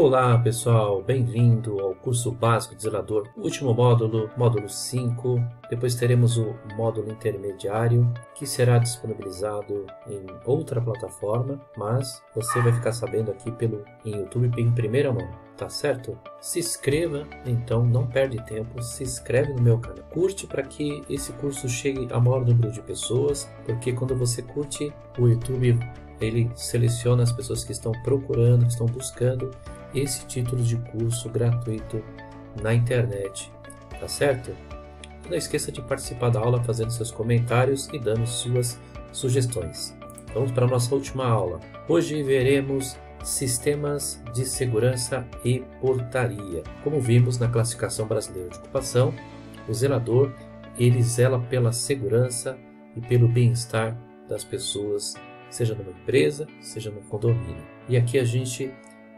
Olá pessoal, bem-vindo ao curso básico de zelador, último módulo, módulo 5. Depois teremos o módulo intermediário, que será disponibilizado em outra plataforma, mas você vai ficar sabendo aqui em YouTube em primeira mão, tá certo? Se inscreva, então não perde tempo, se inscreve no meu canal. Curte para que esse curso chegue a maior número de pessoas, porque quando você curte, o YouTube ele seleciona as pessoas que estão procurando, que estão buscando esse título de curso gratuito na internet, tá certo? Não esqueça de participar da aula fazendo seus comentários e dando suas sugestões. Vamos para a nossa última aula. Hoje veremos sistemas de segurança e portaria. Como vimos na classificação brasileira de ocupação, o zelador ele zela pela segurança e pelo bem-estar das pessoas, seja numa empresa, seja no condomínio. E aqui a gente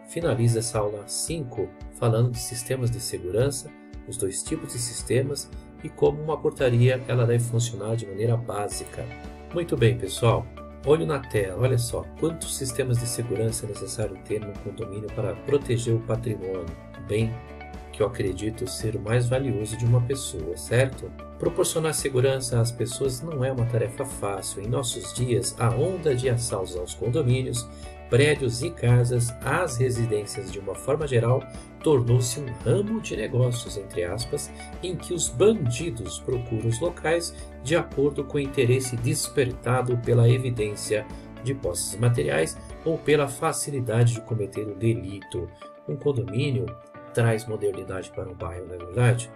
finaliza essa aula 5 falando de sistemas de segurança, os dois tipos de sistemas e como uma portaria ela deve funcionar de maneira básica. Muito bem, pessoal, olho na tela, olha só quantos sistemas de segurança é necessário ter no condomínio para proteger o patrimônio, bem que eu acredito ser o mais valioso de uma pessoa, certo? Proporcionar segurança às pessoas não é uma tarefa fácil. Em nossos dias, a onda de assaltos aos condomínios, prédios e casas, às residências de uma forma geral, tornou-se um ramo de negócios, entre aspas, em que os bandidos procuram os locais de acordo com o interesse despertado pela evidência de posses materiais ou pela facilidade de cometer o delito. Um condomínio traz modernidade para o bairro, não é verdade?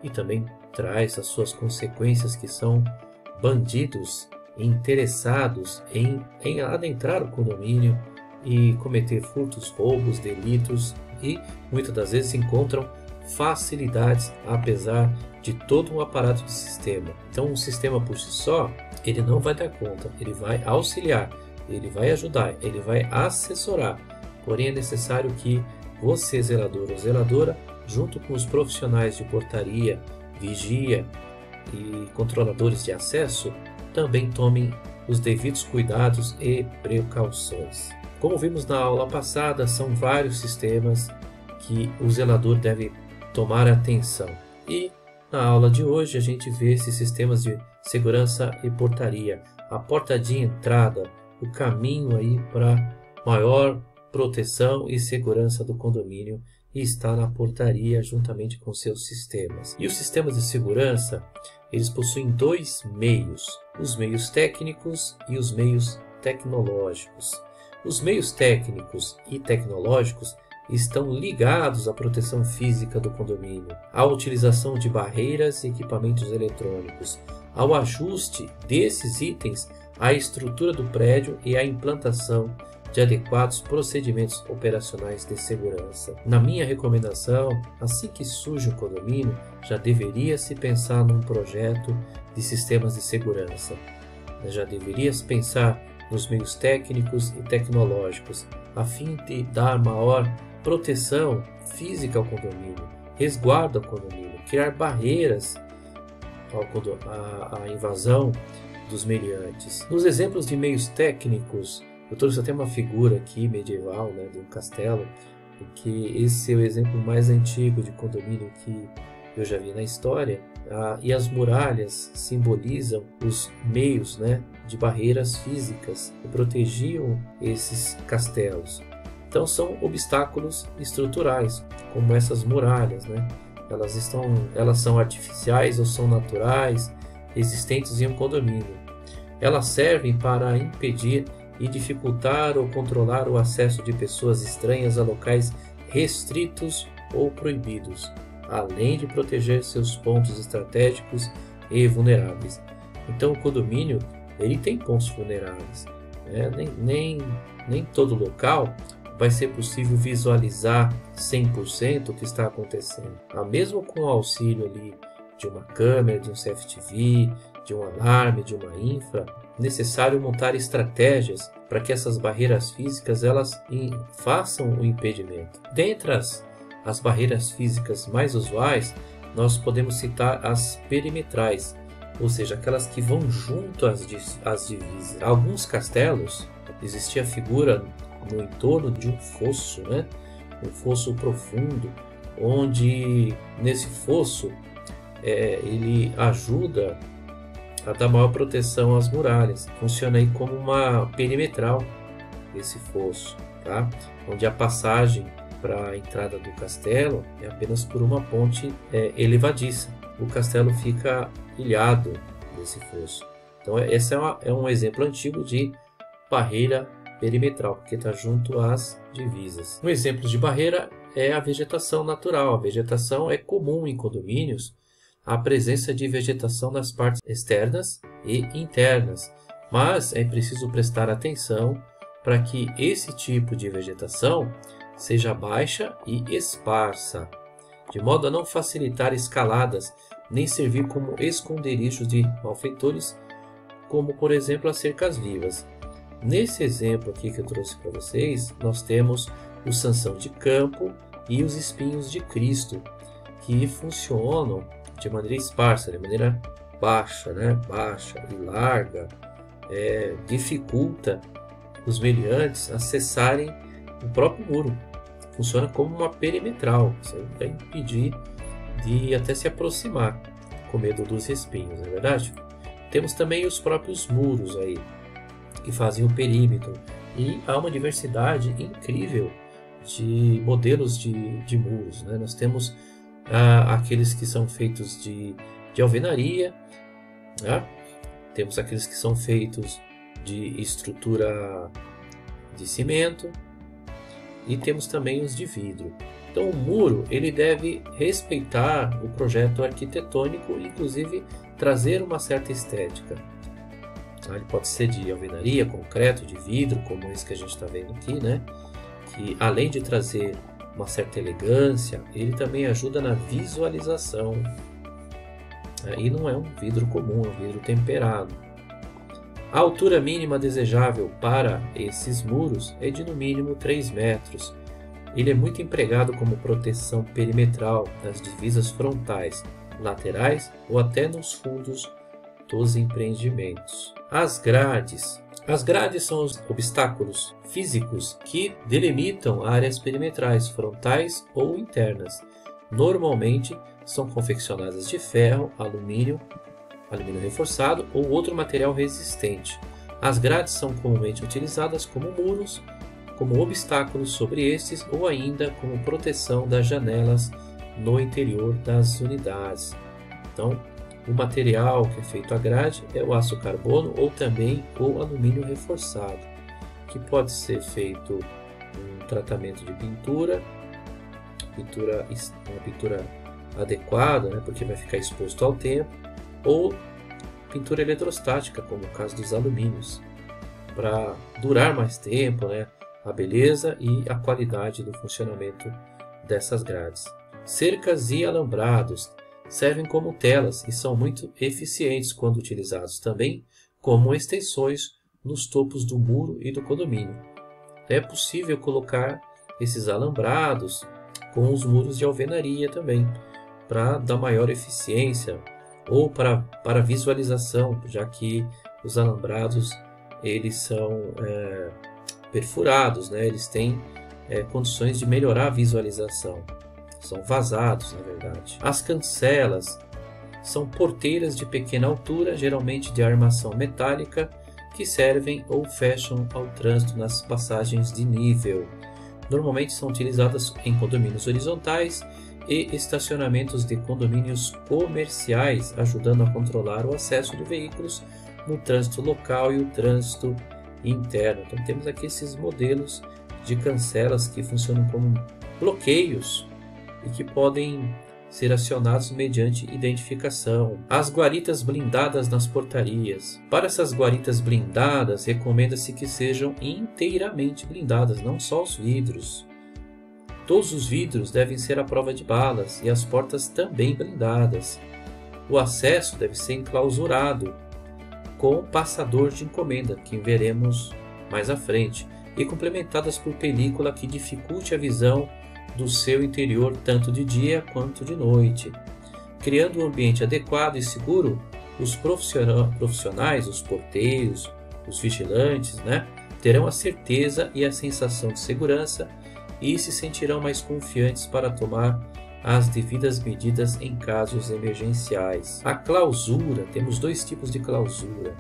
E também traz as suas consequências, que são bandidos interessados em adentrar o condomínio e cometer furtos, roubos, delitos e muitas das vezes encontram facilidades apesar de todo um aparato de sistema. Então um sistema por si só, ele não vai dar conta, ele vai auxiliar, ele vai ajudar, ele vai assessorar, porém é necessário que você, zelador ou zeladora, junto com os profissionais de portaria, vigia e controladores de acesso, também tomem os devidos cuidados e precauções. Como vimos na aula passada, são vários sistemas que o zelador deve tomar atenção. E na aula de hoje a gente vê esses sistemas de segurança e portaria, a porta de entrada, o caminho aí para maior proteção e segurança do condomínio, e está na portaria juntamente com seus sistemas. E os sistemas de segurança, eles possuem dois meios, os meios técnicos e os meios tecnológicos. Os meios técnicos e tecnológicos estão ligados à proteção física do condomínio, à utilização de barreiras e equipamentos eletrônicos, ao ajuste desses itens à estrutura do prédio e à implantação de adequados procedimentos operacionais de segurança. Na minha recomendação, assim que surge um condomínio, já deveria se pensar num projeto de sistemas de segurança. Já deveria se pensar nos meios técnicos e tecnológicos, a fim de dar maior proteção física ao condomínio, resguardo ao condomínio, criar barreiras à invasão dos meliantes. Nos exemplos de meios técnicos, eu trouxe até uma figura aqui medieval, né, de um castelo, porque esse é o exemplo mais antigo de condomínio que eu já vi na história. E as muralhas simbolizam os meios, né, de barreiras físicas que protegiam esses castelos. Então são obstáculos estruturais, como essas muralhas, né? Elas são artificiais ou são naturais, existentes em um condomínio. Elas servem para impedir e dificultar ou controlar o acesso de pessoas estranhas a locais restritos ou proibidos, além de proteger seus pontos estratégicos e vulneráveis. Então o condomínio ele tem pontos vulneráveis, né? Nem todo local vai ser possível visualizar 100% o que está acontecendo. Mesmo com o auxílio ali de uma câmera, de um CFTV, de um alarme, de uma infra, necessário montar estratégias para que essas barreiras físicas elas façam o impedimento. Dentre as barreiras físicas mais usuais, nós podemos citar as perimetrais, ou seja, aquelas que vão junto às divisas. Alguns castelos existia a figura no entorno de um fosso, né? um fosso profundo, onde nesse fosso ele ajuda a dar maior proteção às muralhas. Funciona aí como uma perimetral esse fosso, tá? Onde a passagem para a entrada do castelo é apenas por uma ponte elevadiça. O castelo fica ilhado nesse fosso. Então esse é um exemplo antigo de barreira perimetral, porque está junto às divisas. Um exemplo de barreira é a vegetação natural. A vegetação é comum em condomínios, a presença de vegetação nas partes externas e internas, mas é preciso prestar atenção para que esse tipo de vegetação seja baixa e esparsa, de modo a não facilitar escaladas nem servir como esconderijos de malfeitores, como por exemplo as cercas vivas. Nesse exemplo aqui que eu trouxe para vocês, nós temos o sanção de campo e os espinhos de Cristo, que funcionam de maneira esparsa, de maneira baixa, baixa e larga, dificulta os meliantes acessarem o próprio muro. Funciona como uma perimetral, isso vai impedir de até se aproximar com medo dos espinhos, não é verdade? Temos também os próprios muros aí, que fazem o perímetro, e há uma diversidade incrível de modelos de muros, né? Nós temos aqueles que são feitos de alvenaria, né? Temos aqueles que são feitos de estrutura de cimento e temos também os de vidro. Então o muro ele deve respeitar o projeto arquitetônico, inclusive trazer uma certa estética. Ele pode ser de alvenaria, concreto, de vidro, como esse que a gente está vendo aqui, né? Que além de trazer uma certa elegância, ele também ajuda na visualização. E não é um vidro comum, é um vidro temperado. A altura mínima desejável para esses muros é de no mínimo 3 metros. Ele é muito empregado como proteção perimetral nas divisas frontais, laterais ou até nos fundos dos empreendimentos. As grades. As grades são os obstáculos físicos que delimitam áreas perimetrais, frontais ou internas. Normalmente são confeccionadas de ferro, alumínio reforçado ou outro material resistente. As grades são comumente utilizadas como muros, como obstáculos sobre estes ou ainda como proteção das janelas no interior das unidades. Então, o material que é feito a grade é o aço carbono ou também o alumínio reforçado, que pode ser feito um tratamento de pintura, uma pintura adequada, né, porque vai ficar exposto ao tempo, ou pintura eletrostática, como o caso dos alumínios, para durar mais tempo, né, a beleza e a qualidade do funcionamento dessas grades. Cercas e alambrados servem como telas e são muito eficientes quando utilizados também como extensões nos topos do muro e do condomínio. É possível colocar esses alambrados com os muros de alvenaria também, para dar maior eficiência ou para visualização, já que os alambrados eles são perfurados, né? Eles têm condições de melhorar a visualização. São vazados, na verdade. As cancelas são porteiras de pequena altura, geralmente de armação metálica, que servem ou fecham ao trânsito nas passagens de nível. Normalmente são utilizadas em condomínios horizontais e estacionamentos de condomínios comerciais, ajudando a controlar o acesso de veículos no trânsito local e o trânsito interno. Então temos aqui esses modelos de cancelas que funcionam como bloqueios e que podem ser acionados mediante identificação. As guaritas blindadas nas portarias. Para essas guaritas blindadas, recomenda-se que sejam inteiramente blindadas, não só os vidros. Todos os vidros devem ser à prova de balas e as portas também blindadas. O acesso deve ser enclausurado com passador de encomenda, que veremos mais à frente, e complementadas por película que dificulte a visão do seu interior tanto de dia quanto de noite. Criando um ambiente adequado e seguro, os profissionais, os porteiros, os vigilantes, terão a certeza e a sensação de segurança e se sentirão mais confiantes para tomar as devidas medidas em casos emergenciais. A clausura, temos dois tipos de clausura,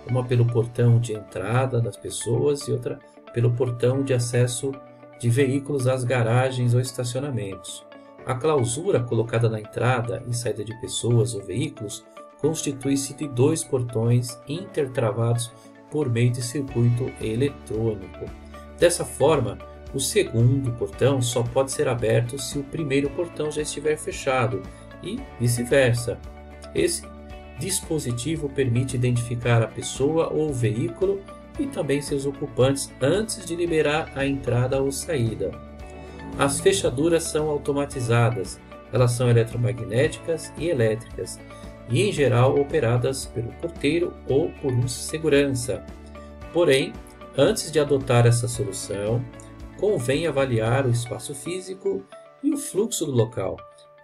uma pelo portão de entrada das pessoas e outra pelo portão de acesso de veículos às garagens ou estacionamentos. A clausura colocada na entrada e saída de pessoas ou veículos constitui-se de dois portões intertravados por meio de circuito eletrônico. Dessa forma, o segundo portão só pode ser aberto se o primeiro portão já estiver fechado e vice-versa. Esse dispositivo permite identificar a pessoa ou o veículo e também seus ocupantes antes de liberar a entrada ou saída. As fechaduras são automatizadas, elas são eletromagnéticas e elétricas e em geral operadas pelo porteiro ou por um segurança. Porém, antes de adotar essa solução, convém avaliar o espaço físico e o fluxo do local,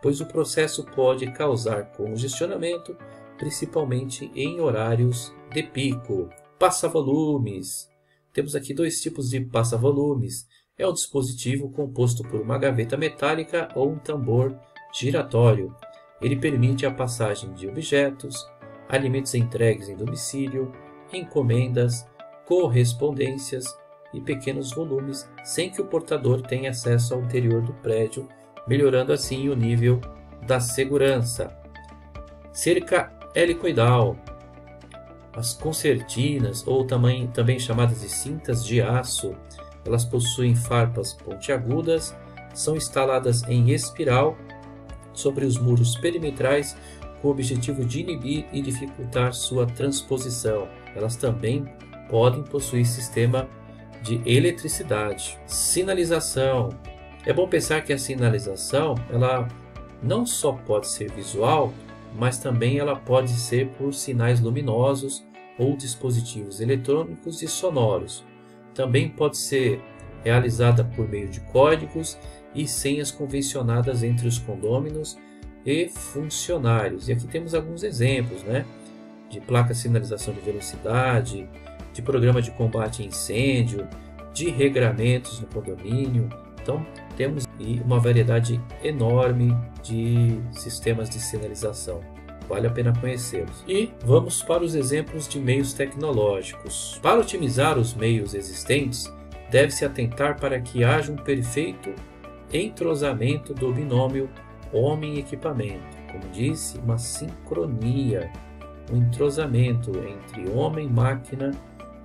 pois o processo pode causar congestionamento, principalmente em horários de pico. Passa-volumes. Temos aqui dois tipos de passa-volumes. É um dispositivo composto por uma gaveta metálica ou um tambor giratório. Ele permite a passagem de objetos, alimentos entregues em domicílio, encomendas, correspondências e pequenos volumes, sem que o portador tenha acesso ao interior do prédio, melhorando assim o nível da segurança. Cerca helicoidal. As concertinas, ou também chamadas de cintas de aço, elas possuem farpas pontiagudas, são instaladas em espiral sobre os muros perimetrais com o objetivo de inibir e dificultar sua transposição. Elas também podem possuir sistema de eletricidade. Sinalização. É bom pensar que a sinalização ela não só pode ser visual, mas também ela pode ser por sinais luminosos ou dispositivos eletrônicos e sonoros. Também pode ser realizada por meio de códigos e senhas convencionadas entre os condôminos e funcionários. E aqui temos alguns exemplos, de placa de sinalização de velocidade, de programa de combate a incêndio, de regramentos no condomínio. Então, temos uma variedade enorme de sistemas de sinalização. Vale a pena conhecê-los. E vamos para os exemplos de meios tecnológicos. Para otimizar os meios existentes, deve-se atentar para que haja um perfeito entrosamento do binômio homem-equipamento. Como disse, uma sincronia, um entrosamento entre homem e máquina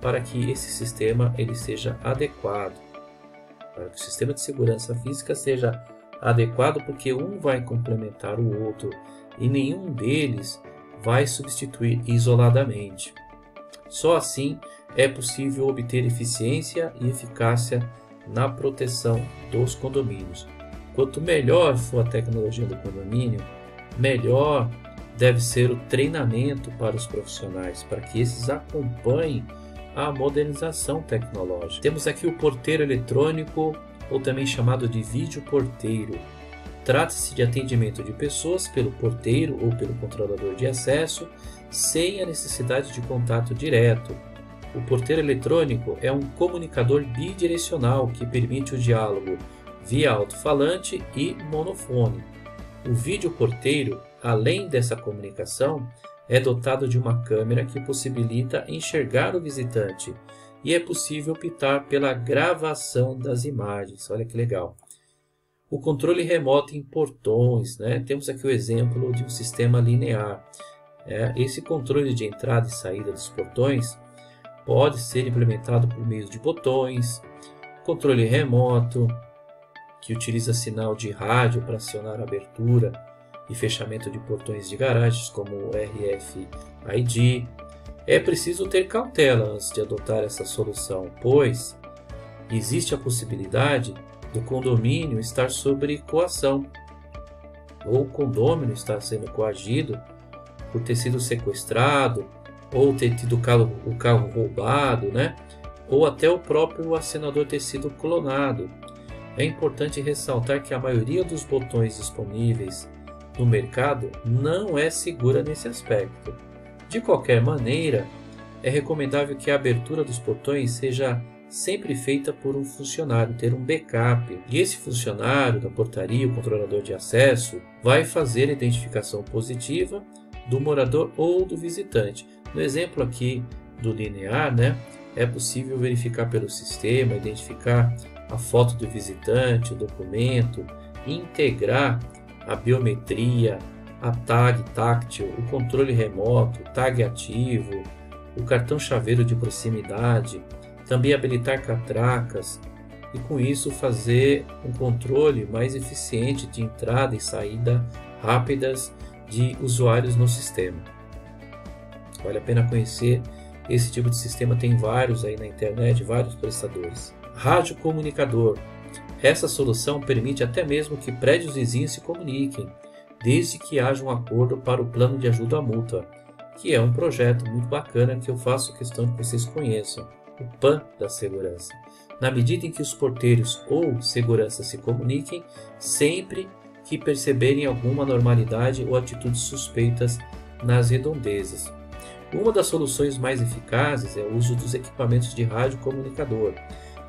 para que esse sistema ele seja adequado. Para que o sistema de segurança física seja adequado, porque um vai complementar o outro e nenhum deles vai substituir isoladamente. Só assim é possível obter eficiência e eficácia na proteção dos condomínios. Quanto melhor for a tecnologia do condomínio, melhor deve ser o treinamento para os profissionais, para que esses acompanhem a modernização tecnológica. Temos aqui o porteiro eletrônico, ou também chamado de vídeo porteiro. Trata-se de atendimento de pessoas pelo porteiro ou pelo controlador de acesso, sem a necessidade de contato direto. O porteiro eletrônico é um comunicador bidirecional que permite o diálogo via alto-falante e monofone. O vídeo porteiro, além dessa comunicação, é dotado de uma câmera que possibilita enxergar o visitante e é possível optar pela gravação das imagens. Olha que legal. O controle remoto em portões, Temos aqui o exemplo de um sistema linear. Esse controle de entrada e saída dos portões pode ser implementado por meio de botões, controle remoto, que utiliza sinal de rádio para acionar a abertura e fechamento de portões de garagens, como o RFID. É preciso ter cautela antes de adotar essa solução, pois existe a possibilidade do condomínio estar sob coação, ou o condômino estar sendo coagido por ter sido sequestrado, ou ter tido o carro roubado, ou até o próprio acionador ter sido clonado. É importante ressaltar que a maioria dos botões disponíveis no mercado não é segura nesse aspecto. De qualquer maneira, é recomendável que a abertura dos portões seja sempre feita por um funcionário, ter um backup. E esse funcionário da portaria, o controlador de acesso, vai fazer a identificação positiva do morador ou do visitante. No exemplo aqui do linear, né, é possível verificar pelo sistema, identificar a foto do visitante, o documento, integrar a biometria, a tag táctil, o controle remoto, o tag ativo, o cartão chaveiro de proximidade, também habilitar catracas e com isso fazer um controle mais eficiente de entrada e saída rápidas de usuários no sistema. Vale a pena conhecer esse tipo de sistema, tem vários aí na internet, vários prestadores. Rádio comunicador. Essa solução permite até mesmo que prédios vizinhos se comuniquem, desde que haja um acordo para o plano de ajuda à multa, que é um projeto muito bacana que eu faço questão que vocês conheçam, o PAN da segurança. Na medida em que os porteiros ou segurança se comuniquem, sempre que perceberem alguma anormalidade ou atitudes suspeitas nas redondezas. Uma das soluções mais eficazes é o uso dos equipamentos de rádio comunicador.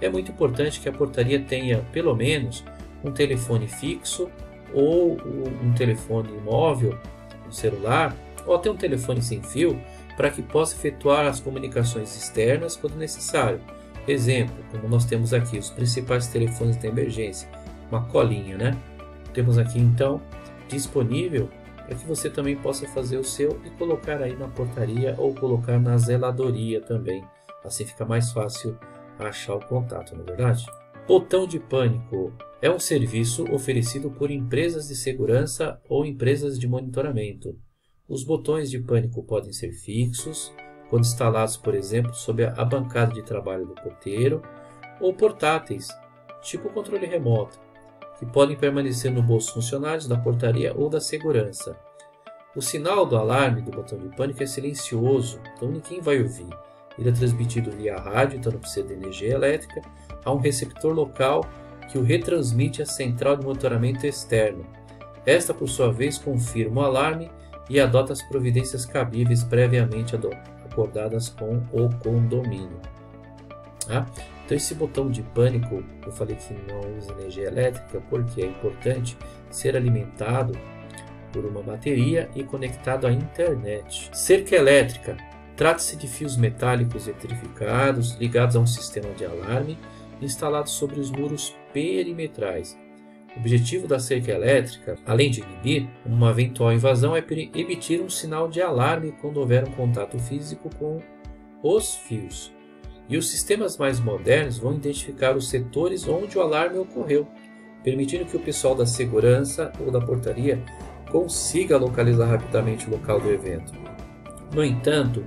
É muito importante que a portaria tenha pelo menos um telefone fixo ou um telefone móvel, um celular, ou até um telefone sem fio, para que possa efetuar as comunicações externas quando necessário. Exemplo, como nós temos aqui os principais telefones de emergência, uma colinha, né? Temos aqui então disponível para que você também possa fazer o seu e colocar aí na portaria ou colocar na zeladoria também. Assim fica mais fácil achar o contato, não é verdade? Botão de pânico é um serviço oferecido por empresas de segurança ou empresas de monitoramento. Os botões de pânico podem ser fixos, quando instalados, por exemplo, sob a bancada de trabalho do porteiro, ou portáteis, tipo controle remoto, que podem permanecer no bolso dos funcionários da portaria ou da segurança. O sinal do alarme do botão de pânico é silencioso, então ninguém vai ouvir. Ele é transmitido via rádio, então não precisa de energia elétrica, a um receptor local que o retransmite à central de monitoramento externo. Esta, por sua vez, confirma o alarme e adota as providências cabíveis previamente acordadas com o condomínio. Então esse botão de pânico, eu falei que não usa energia elétrica porque é importante ser alimentado por uma bateria e conectado à internet. Cerca elétrica. Trata-se de fios metálicos eletrificados ligados a um sistema de alarme instalado sobre os muros perimetrais. O objetivo da cerca elétrica, além de inibir uma eventual invasão, é emitir um sinal de alarme quando houver um contato físico com os fios. E os sistemas mais modernos vão identificar os setores onde o alarme ocorreu, permitindo que o pessoal da segurança ou da portaria consiga localizar rapidamente o local do evento. No entanto,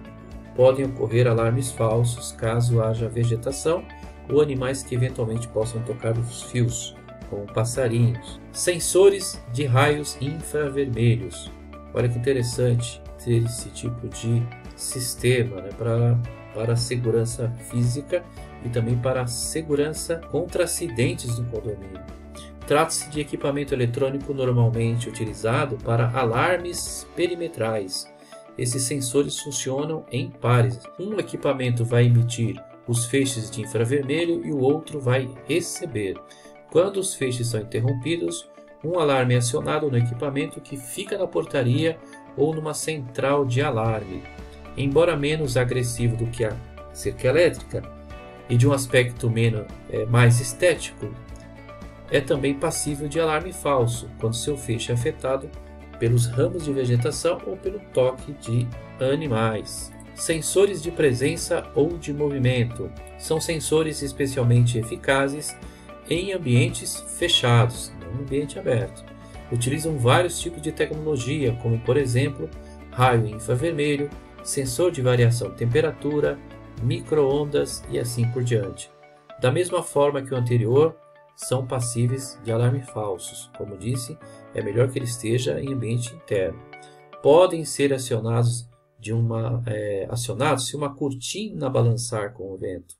podem ocorrer alarmes falsos caso haja vegetação ou animais que eventualmente possam tocar os fios, como passarinhos. Sensores de raios infravermelhos. Olha que interessante ter esse tipo de sistema, né, para a segurança física e também para a segurança contra acidentes no condomínio. Trata-se de equipamento eletrônico normalmente utilizado para alarmes perimetrais. Esses sensores funcionam em pares. Um equipamento vai emitir os feixes de infravermelho e o outro vai receber. Quando os feixes são interrompidos, um alarme é acionado no equipamento que fica na portaria ou numa central de alarme. Embora menos agressivo do que a cerca elétrica e de um aspecto mais estético, é também passível de alarme falso, quando seu feixe é afetado pelos ramos de vegetação ou pelo toque de animais. Sensores de presença ou de movimento são sensores especialmente eficazes em ambientes fechados, não em ambiente aberto. Utilizam vários tipos de tecnologia, como por exemplo, raio infravermelho, sensor de variação de temperatura, micro-ondas e assim por diante. Da mesma forma que o anterior, são passíveis de alarme falsos. Como disse, é melhor que ele esteja em ambiente interno. Podem ser acionados se uma cortina balançar com o vento.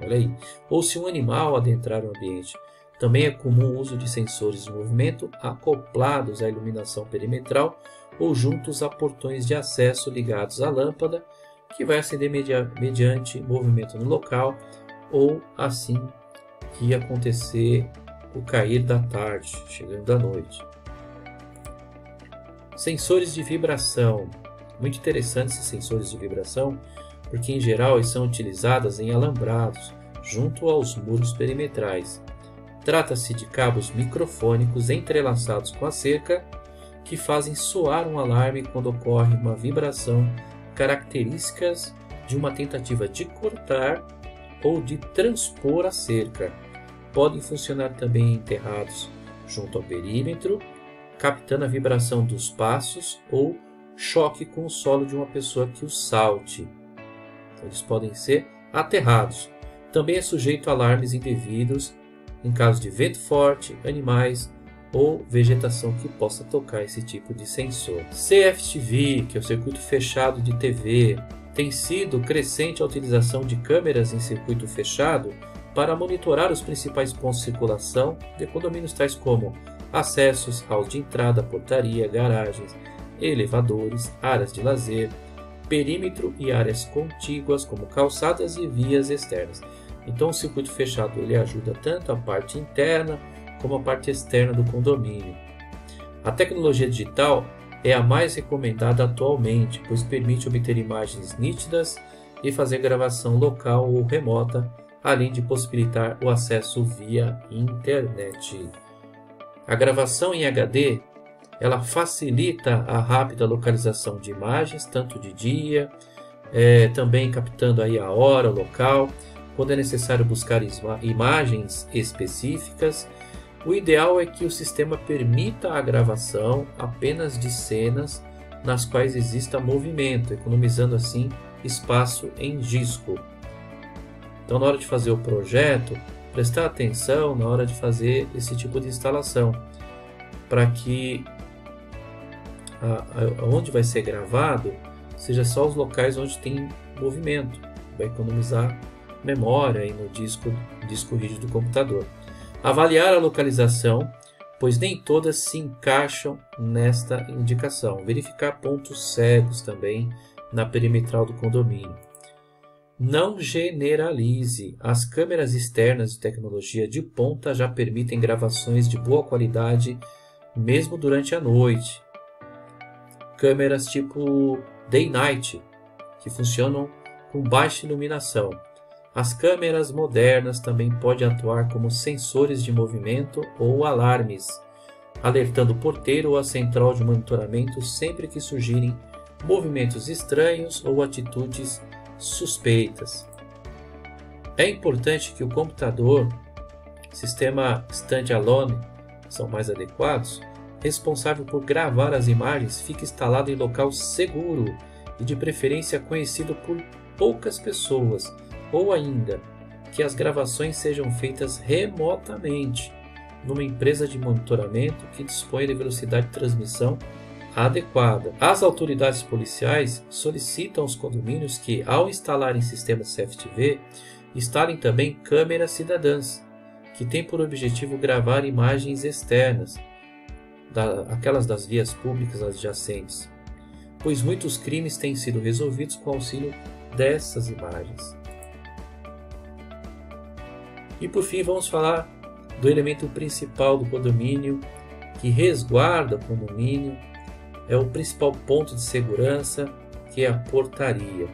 Olha aí. Ou se um animal adentrar o ambiente. Também é comum o uso de sensores de movimento acoplados à iluminação perimetral ou juntos a portões de acesso ligados à lâmpada, que vai acender mediante movimento no local ou assim que acontecer o cair da tarde, chegando à noite. Sensores de vibração. Muito interessantes esses sensores de vibração, porque em geral eles são utilizados em alambrados, junto aos muros perimetrais. Trata-se de cabos microfônicos entrelaçados com a cerca, que fazem soar um alarme quando ocorre uma vibração, características de uma tentativa de cortar ou de transpor a cerca. Podem funcionar também enterrados junto ao perímetro, captando a vibração dos passos ou choque com o solo de uma pessoa que o salte. Então, eles podem ser aterrados. Também é sujeito a alarmes indevidos em caso de vento forte, animais ou vegetação que possa tocar esse tipo de sensor. CFTV, que é o circuito fechado de TV, tem sido crescente a utilização de câmeras em circuito fechado para monitorar os principais pontos de circulação de condomínios tais como acessos, halls de entrada, portaria, garagens, elevadores, áreas de lazer, perímetro e áreas contíguas como calçadas e vias externas. Então o circuito fechado ele ajuda tanto a parte interna como a parte externa do condomínio. A tecnologia digital é a mais recomendada atualmente, pois permite obter imagens nítidas e fazer gravação local ou remota, além de possibilitar o acesso via internet. A gravação em HD ela facilita a rápida localização de imagens, tanto de dia, também captando aí a hora, o local, quando é necessário buscar imagens específicas. O ideal é que o sistema permita a gravação apenas de cenas nas quais exista movimento, economizando assim espaço em disco. Então, na hora de fazer o projeto, prestar atenção na hora de fazer esse tipo de instalação, para que onde vai ser gravado seja só os locais onde tem movimento. Vai economizar memória aí no disco rígido do computador. Avaliar a localização, pois nem todas se encaixam nesta indicação. Verificar pontos cegos também na perimetral do condomínio. Não generalize. As câmeras externas de tecnologia de ponta já permitem gravações de boa qualidade mesmo durante a noite. Câmeras tipo Day Night, que funcionam com baixa iluminação. As câmeras modernas também podem atuar como sensores de movimento ou alarmes, alertando o porteiro ou a central de monitoramento sempre que surgirem movimentos estranhos ou atitudes suspeitas. É importante que o computador, sistema standalone, são mais adequados, responsável por gravar as imagens, fique instalado em local seguro e de preferência conhecido por poucas pessoas, ou ainda que as gravações sejam feitas remotamente numa empresa de monitoramento que disponha de velocidade de transmissão adequada. As autoridades policiais solicitam aos condomínios que, ao instalarem sistemas CFTV, instalem também câmeras cidadãs, que têm por objetivo gravar imagens externas, aquelas das vias públicas adjacentes, pois muitos crimes têm sido resolvidos com o auxílio dessas imagens. E por fim vamos falar do elemento principal do condomínio, que resguarda o condomínio, é o principal ponto de segurança, que é a portaria.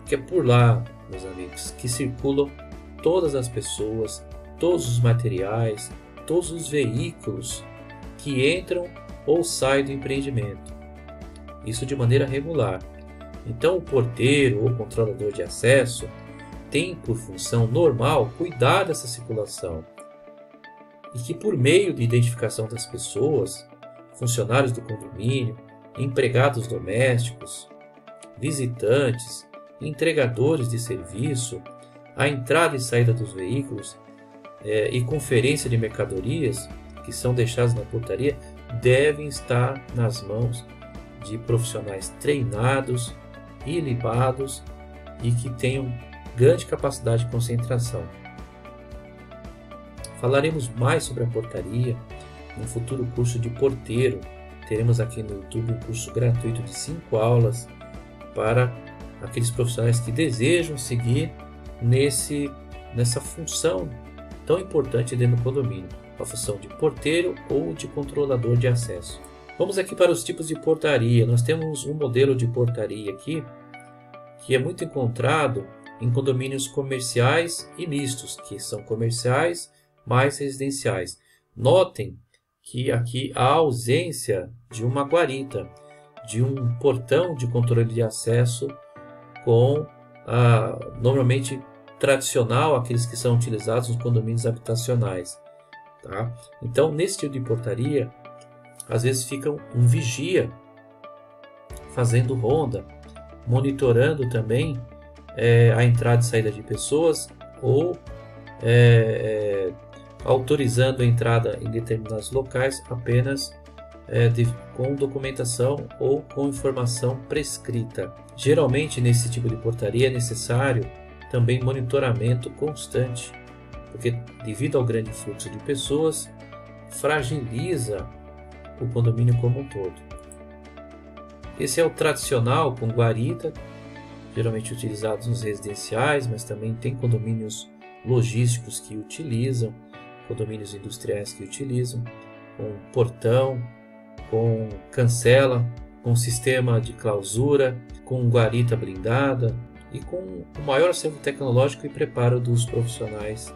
Que é por lá, meus amigos, que circulam todas as pessoas, todos os materiais, todos os veículos que entram ou saem do empreendimento. Isso de maneira regular. Então o porteiro ou controlador de acesso tem por função normal cuidar dessa circulação, e que por meio de identificação das pessoas, funcionários do condomínio, empregados domésticos, visitantes, entregadores de serviço, a entrada e saída dos veículos e conferência de mercadorias que são deixadas na portaria devem estar nas mãos de profissionais treinados, ilibados e que tenham grande capacidade de concentração. Falaremos mais sobre a portaria no futuro curso de porteiro. Teremos aqui no YouTube um curso gratuito de 5 aulas para aqueles profissionais que desejam seguir nessa função tão importante dentro do condomínio, a função de porteiro ou de controlador de acesso. Vamos aqui para os tipos de portaria. Nós temos um modelo de portaria aqui que é muito encontrado em condomínios comerciais e mistos, que são comerciais mais residenciais. Notem que aqui há a ausência de uma guarita, de um portão de controle de acesso com normalmente tradicional, aqueles que são utilizados nos condomínios habitacionais. Tá? Então, nesse tipo de portaria, às vezes fica um vigia fazendo ronda, monitorando também a entrada e saída de pessoas ou autorizando a entrada em determinados locais apenas com documentação ou com informação prescrita. Geralmente, nesse tipo de portaria é necessário também monitoramento constante, porque devido ao grande fluxo de pessoas, fragiliza o condomínio como um todo. Esse é o tradicional com guarita, geralmente utilizados nos residenciais, mas também tem condomínios logísticos que utilizam, condomínios industriais que utilizam, com portão, com cancela, com sistema de clausura, com guarita blindada e com o maior acervo tecnológico e preparo dos profissionais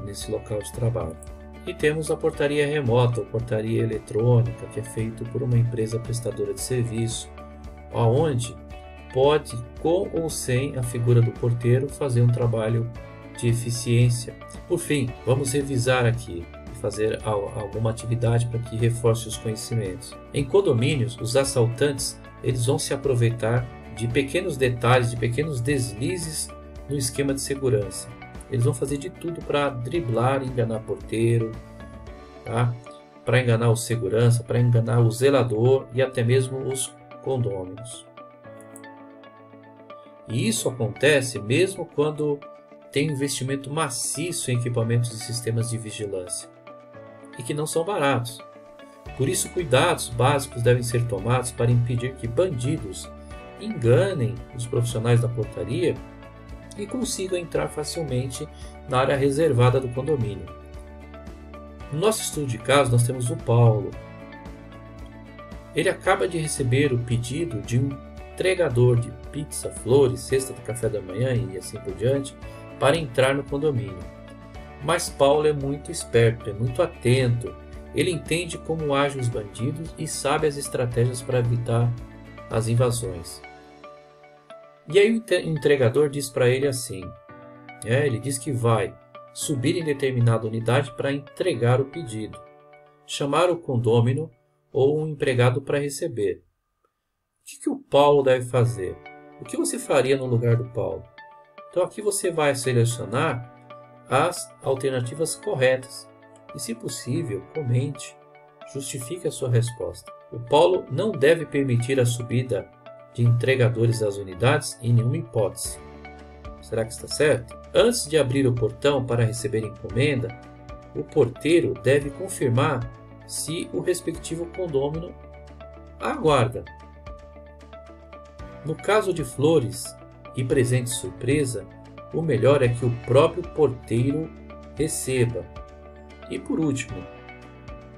nesse local de trabalho. E temos a portaria remota, ou portaria eletrônica, que é feito por uma empresa prestadora de serviço, onde pode, com ou sem a figura do porteiro, fazer um trabalho de eficiência. Por fim, vamos revisar aqui e fazer alguma atividade para que reforce os conhecimentos. Em condomínios, os assaltantes eles vão se aproveitar de pequenos detalhes, de pequenos deslizes no esquema de segurança. Eles vão fazer de tudo para driblar e enganar porteiro, tá? Para enganar o segurança, para enganar o zelador e até mesmo os condôminos. E isso acontece mesmo quando tem investimento maciço em equipamentos e sistemas de vigilância, e que não são baratos. Por isso, cuidados básicos devem ser tomados para impedir que bandidos enganem os profissionais da portaria e consigam entrar facilmente na área reservada do condomínio. No nosso estudo de caso, nós temos o Paulo. Ele acaba de receber o pedido de um entregador de pizza, flores, cesta de café da manhã e assim por diante para entrar no condomínio. Mas Paulo é muito esperto, é muito atento. Ele entende como agem os bandidos e sabe as estratégias para evitar as invasões. E aí o entregador diz para ele assim, ele diz que vai subir em determinada unidade para entregar o pedido, chamar o condômino ou um empregado para receber. O que o Paulo deve fazer? O que você faria no lugar do Paulo? Então aqui você vai selecionar as alternativas corretas e, se possível, comente, justifique a sua resposta. O Paulo não deve permitir a subida de entregadores às unidades em nenhuma hipótese. Será que está certo? Antes de abrir o portão para receber encomenda, o porteiro deve confirmar se o respectivo condômino aguarda. No caso de flores e presente surpresa, o melhor é que o próprio porteiro receba. E por último,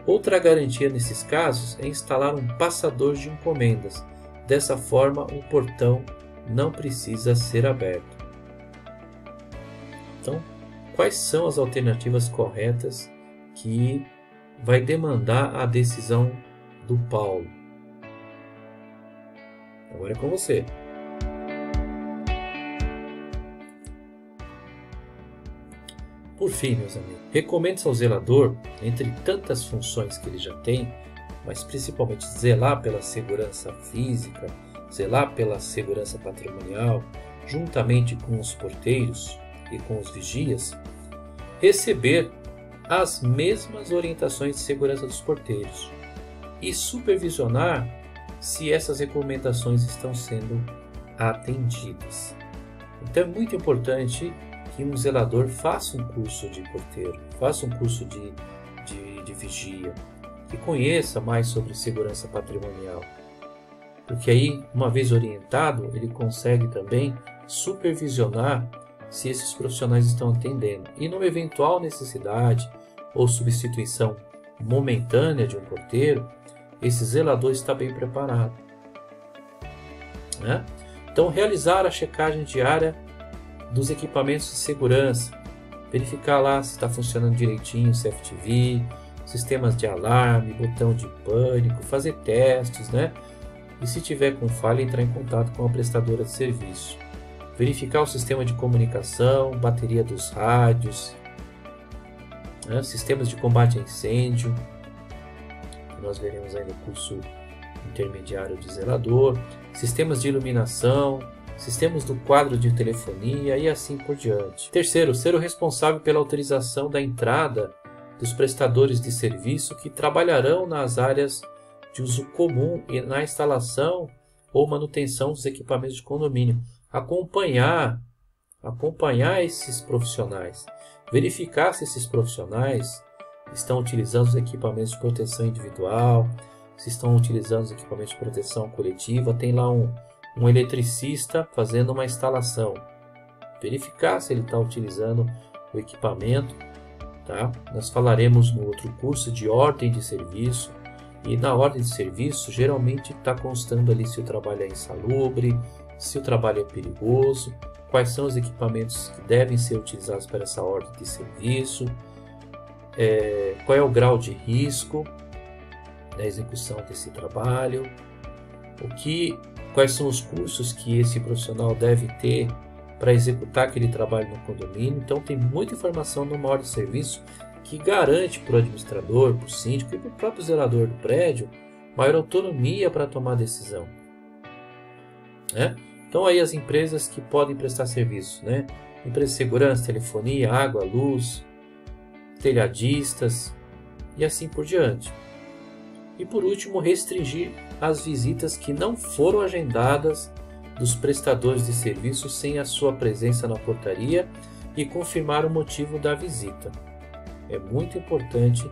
outra garantia nesses casos é instalar um passador de encomendas. Dessa forma, o portão não precisa ser aberto. Então, quais são as alternativas corretas que vai demandar a decisão do Paulo? Agora é com você. Por fim, meus amigos, recomendo ao zelador, entre tantas funções que ele já tem, mas principalmente zelar pela segurança física, zelar pela segurança patrimonial, juntamente com os porteiros e com os vigias, receber as mesmas orientações de segurança dos porteiros e supervisionar se essas recomendações estão sendo atendidas. Então é muito importante que um zelador faça um curso de porteiro, faça um curso de vigia, que conheça mais sobre segurança patrimonial, porque aí, uma vez orientado, ele consegue também supervisionar se esses profissionais estão atendendo. E numa eventual necessidade ou substituição momentânea de um porteiro, esse zelador está bem preparado, né? Então, realizar a checagem diária dos equipamentos de segurança, verificar lá se está funcionando direitinho o CFTV, sistemas de alarme, botão de pânico, fazer testes, né? E se tiver com falha, entrar em contato com a prestadora de serviço. Verificar o sistema de comunicação, bateria dos rádios, né? Sistemas de combate a incêndio, que nós veremos aí no curso intermediário de zelador, sistemas de iluminação, sistemas do quadro de telefonia e assim por diante. Terceiro, ser o responsável pela autorização da entrada dos prestadores de serviço que trabalharão nas áreas de uso comum e na instalação ou manutenção dos equipamentos de condomínio. Acompanhar esses profissionais, verificar se esses profissionais estão utilizando os equipamentos de proteção individual, se estão utilizando os equipamentos de proteção coletiva. Tem lá um eletricista fazendo uma instalação, verificar se ele está utilizando o equipamento, tá? Nós falaremos no outro curso de ordem de serviço, e na ordem de serviço geralmente está constando ali se o trabalho é insalubre, se o trabalho é perigoso, quais são os equipamentos que devem ser utilizados para essa ordem de serviço, qual é o grau de risco da execução desse trabalho, quais são os cursos que esse profissional deve ter para executar aquele trabalho no condomínio. Então tem muita informação numa ordem de serviço que garante para o administrador, para o síndico e para o próprio zelador do prédio maior autonomia para tomar decisão, né? Então aí as empresas que podem prestar serviço, né? Empresas de segurança, telefonia, água, luz, telhadistas e assim por diante. E por último, restringir as visitas que não foram agendadas dos prestadores de serviço sem a sua presença na portaria e confirmar o motivo da visita. É muito importante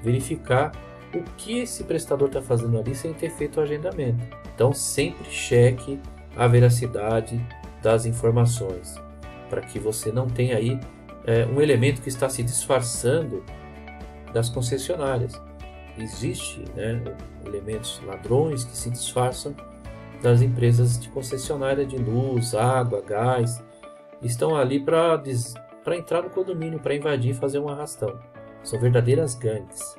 verificar o que esse prestador está fazendo ali sem ter feito o agendamento. Então sempre cheque a veracidade das informações, para que você não tenha aí um elemento que está se disfarçando das concessionárias. Existe, né, elementos ladrões que se disfarçam das empresas de concessionária de luz, água, gás, estão ali para entrar no condomínio, para invadir e fazer um arrastão. São verdadeiras gangues,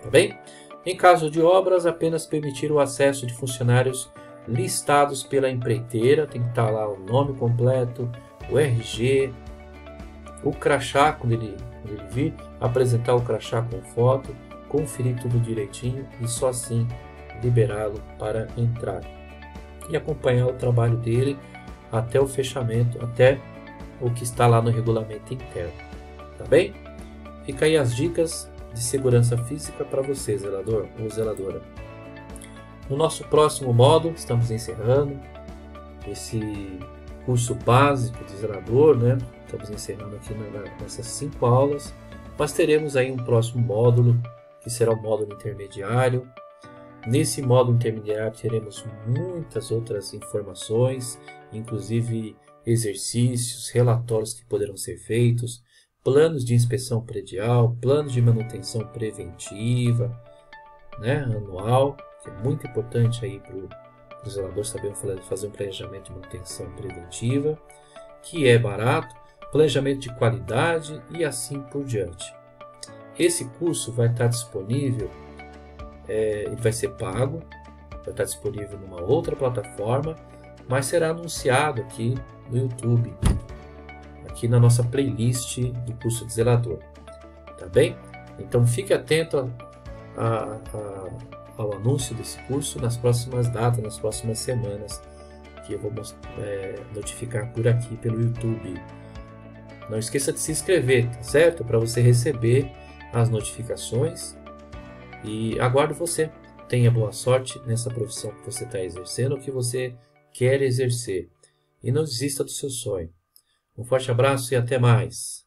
tá bem? Em caso de obras, apenas permitir o acesso de funcionários listados pela empreiteira, tem que estar lá o nome completo, o RG, o crachá, quando ele vir, apresentar o crachá com foto, conferir tudo direitinho e só assim liberá-lo para entrar e acompanhar o trabalho dele até o fechamento, até o que está lá no regulamento interno, tá bem? Fica aí as dicas de segurança física para você, zelador ou zeladora. No nosso próximo módulo, estamos encerrando esse curso básico de zelador, né? Estamos encerrando aqui nessas 5 aulas, mas teremos aí um próximo módulo, que será o módulo intermediário. Nesse módulo intermediário teremos muitas outras informações, inclusive exercícios, relatórios que poderão ser feitos, planos de inspeção predial, planos de manutenção preventiva, né, anual, que é muito importante aí para o zelador saber fazer um planejamento de manutenção preventiva, que é barato, planejamento de qualidade e assim por diante. Esse curso vai estar disponível, ele vai ser pago, vai estar disponível numa outra plataforma, mas será anunciado aqui no YouTube, aqui na nossa playlist do curso de zelador, tá bem? Então fique atento ao anúncio desse curso nas próximas datas, nas próximas semanas, que eu vou notificar por aqui pelo YouTube. Não esqueça de se inscrever, tá certo? Para você receber as notificações, e aguardo você. Tenha boa sorte nessa profissão que você está exercendo ou que você quer exercer, e não desista do seu sonho. Um forte abraço e até mais!